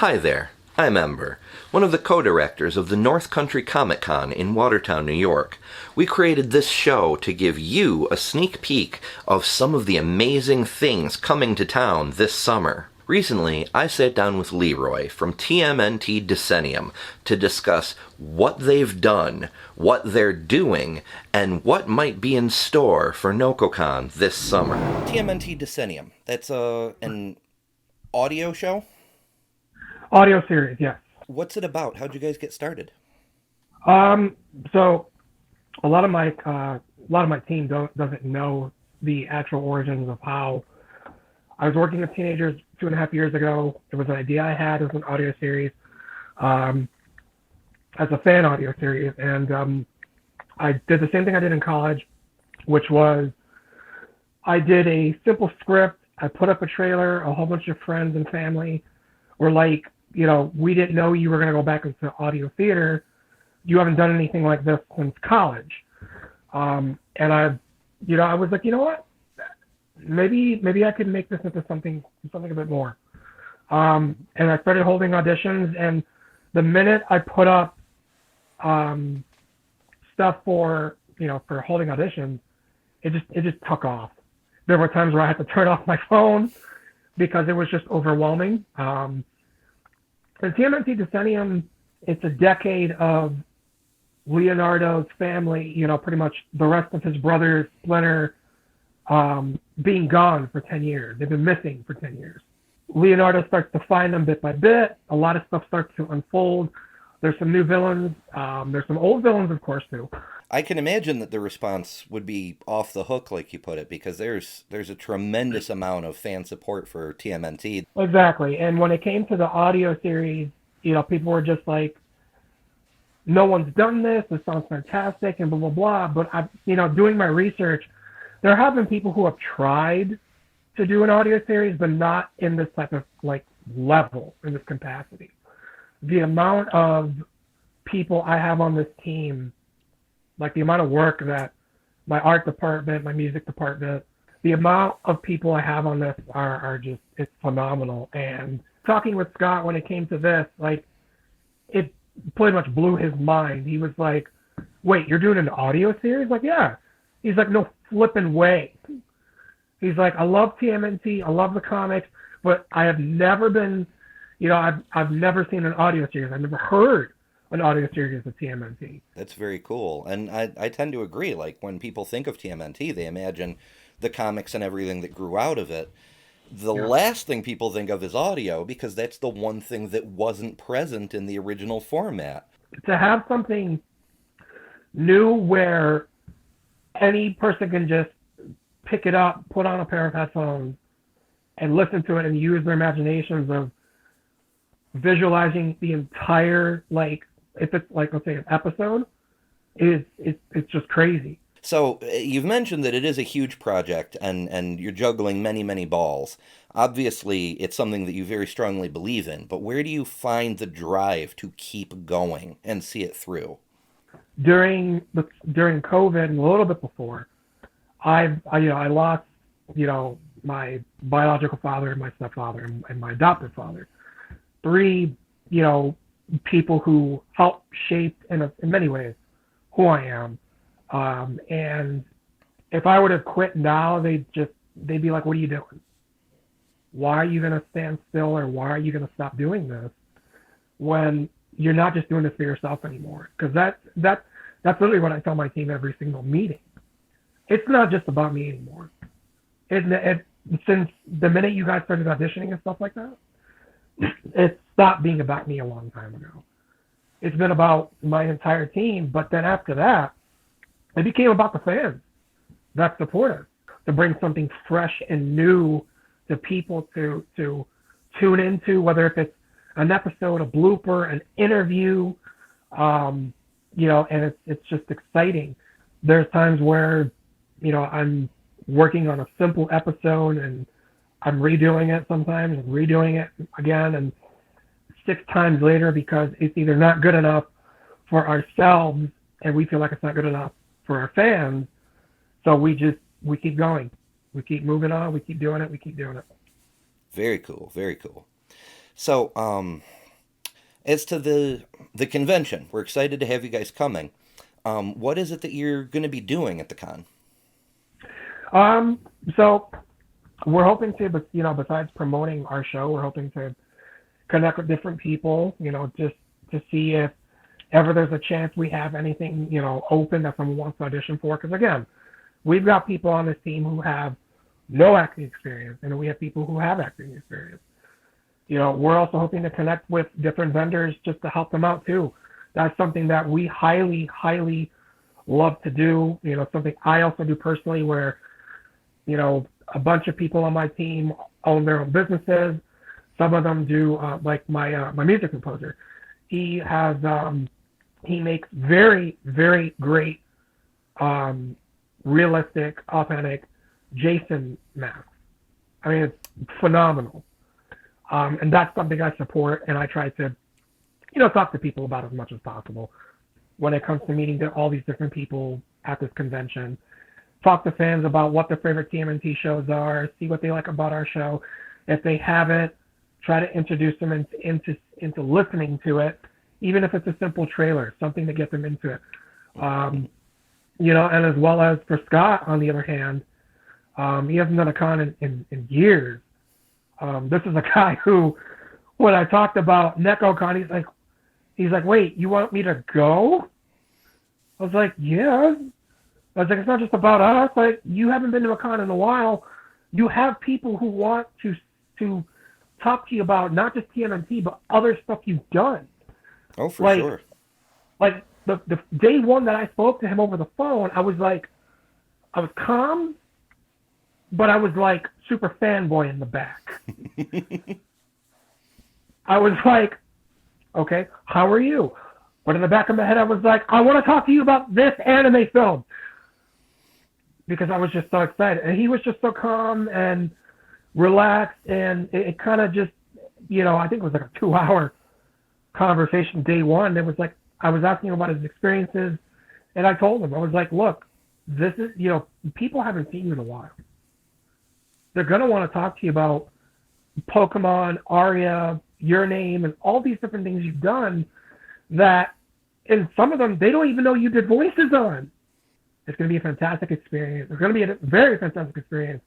Hi there, I'm Ember, one of the co-directors of the North Country Comic Con in Watertown, New York. We created this show to give you a sneak peek of some of the amazing things coming to town this summer. Recently, I sat down with Leroy from TMNT Decennium to discuss what they've done, what they're doing, and what might be in store for Nococon this summer. TMNT Decennium, that's an audio show? Audio series, yes. What's it about? How'd you guys get started? So a lot of my team doesn't know the actual origins of how I was working with teenagers 2.5 years ago. It was an idea I had as an audio series, um, as a fan audio series, and I did the same thing I did in college, which was I did a simple script. I put up a trailer. A whole bunch of friends and family were like, we didn't know you were going to go back into audio theater. You haven't done anything like this since college. And I was like, you know what? Maybe I could make this into something a bit more. And I started holding auditions, and the minute I put up stuff for holding auditions, it just took off. There were times where I had to turn off my phone because it was just overwhelming. And TMNT Decennium, it's a decade of Leonardo's family, pretty much the rest of his brothers, Splinter, being gone for 10 years. They've been missing for 10 years. Leonardo starts to find them bit by bit. A lot of stuff starts to unfold. There's some new villains. There's some old villains, of course, too. I can imagine that the response would be off the hook, like you put it, because there's a tremendous amount of fan support for TMNT. Exactly. And when it came to the audio series, people were just like, no one's done this. This sounds fantastic, and blah, blah, blah. But doing my research, there have been people who have tried to do an audio series, but not in this type of level, in this capacity. The amount of people I have on this team, the amount of work that my art department, my music department, the amount of people I have on this are just, it's phenomenal. And talking with Scott when it came to this, it pretty much blew his mind. He was like, wait, you're doing an audio series? Like, yeah. He's like, no flipping way. He's like, I love TMNT, I love the comics, but I have never been, I've never seen an audio series. I've never heard an audio series of TMNT. That's very cool. And I tend to agree. Like, when people think of TMNT, they imagine the comics and everything that grew out of it. The Yeah. last thing people think of is audio, because that's the one thing that wasn't present in the original format. To have something new where any person can just pick it up, put on a pair of headphones, and listen to it and use their imaginations of visualizing the entire, if it's let's say an episode, it's just crazy. So you've mentioned that it is a huge project, and you're juggling many, many balls. Obviously, it's something that you very strongly believe in, but where do you find the drive to keep going and see it through? During COVID and a little bit before, I lost my biological father and my stepfather and my adopted father, three people who helped shape in many ways who I am. And if I were to quit now, they'd be like, what are you doing? Why are you going to stand still, or why are you going to stop doing this when you're not just doing this for yourself anymore? Because that's literally what I tell my team every single meeting. It's not just about me anymore. Since the minute you guys started auditioning and stuff like that, it stopped being about me a long time ago. It's been about my entire team, but then after that, it became about the fans that support us, to bring something fresh and new to people to tune into, whether if it's an episode, a blooper, an interview, and it's just exciting. There's times where, I'm working on a simple episode and I'm redoing it sometimes and redoing it again and 6 times later, because it's either not good enough for ourselves and we feel like it's not good enough for our fans. So we keep going. We keep moving on. We keep doing it. We keep doing it. Very cool. Very cool. So, as to the convention, we're excited to have you guys coming. What is it that you're going to be doing at the con? So we're hoping to, but besides promoting our show, we're hoping to connect with different people. Just to see if ever there's a chance we have anything, open that someone wants to audition for. Because again, we've got people on this team who have no acting experience, and we have people who have acting experience. We're also hoping to connect with different vendors just to help them out too. That's something that we highly, highly love to do. Something I also do personally where, a bunch of people on my team own their own businesses. Some of them do, like my music composer. He makes very, very great, realistic, authentic Jason masks. I mean, it's phenomenal. And that's something I support, and I try to, talk to people about as much as possible when it comes to meeting all these different people at this convention. Talk to fans about what their favorite TMNT shows are, see what they like about our show. If they haven't, try to introduce them into listening to it, even if it's a simple trailer, something to get them into it. And as well as for Scott, on the other hand, he hasn't done a con in years. This is a guy who, when I talked about Nococon, he's like, wait, you want me to go? I was like, yeah. I was like, it's not just about us. Like, you haven't been to a con in a while. You have people who want to talk to you about not just TMNT, but other stuff you've done. Oh, for sure. Like the day one that I spoke to him over the phone, I was calm, but I was like super fanboy in the back. I was like, okay, how are you? But in the back of my head, I was like, I want to talk to you about this anime film. Because I was just so excited. And he was just so calm and relaxed. And it kind of just, I think it was like a 2-hour conversation day one. It was like, I was asking him about his experiences. And I told him, I was like, look, this is, people haven't seen you in a while. They're going to want to talk to you about Pokemon, Aria, Your Name, and all these different things you've done that, and some of them, they don't even know you did voices on. It's going to be a fantastic experience. It's going to be a very fantastic experience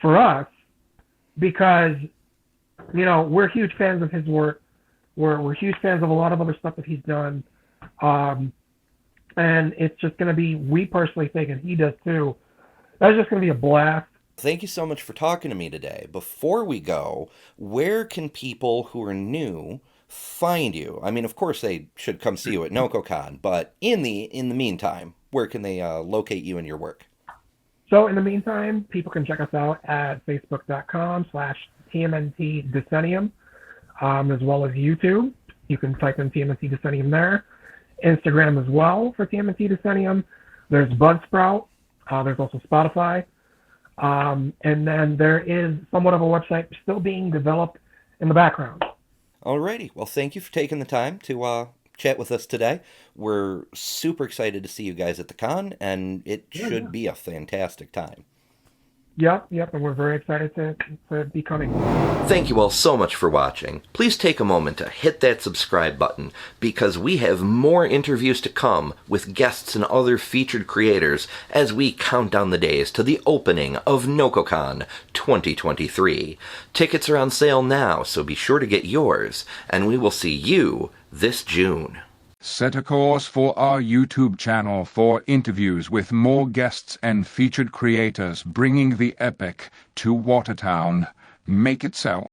for us because, we're huge fans of his work. We're huge fans of a lot of other stuff that he's done. And it's just going to be, we personally think, and he does too, that's just going to be a blast. Thank you so much for talking to me today. Before we go, where can people who are new find you? I mean, of course they should come see you at Nococon, but in the meantime, where can they locate you and your work? So in the meantime, people can check us out at facebook.com/TMNT Decennium, as well as YouTube. You can type in TMNT Decennium there. Instagram as well for TMNT Decennium. There's Buzzsprout. There's also Spotify. And then there is somewhat of a website still being developed in the background. Alrighty. Well, thank you for taking the time to chat with us today. We're super excited to see you guys at the con, and it should be a fantastic time. Yep, and we're very excited to be coming. Thank you all so much for watching. Please take a moment to hit that subscribe button, because we have more interviews to come with guests and other featured creators as we count down the days to the opening of Nococon 2023. Tickets are on sale now, so be sure to get yours, and we will see you this June. Set a course for our YouTube channel for interviews with more guests and featured creators bringing the epic to Watertown. Make it so.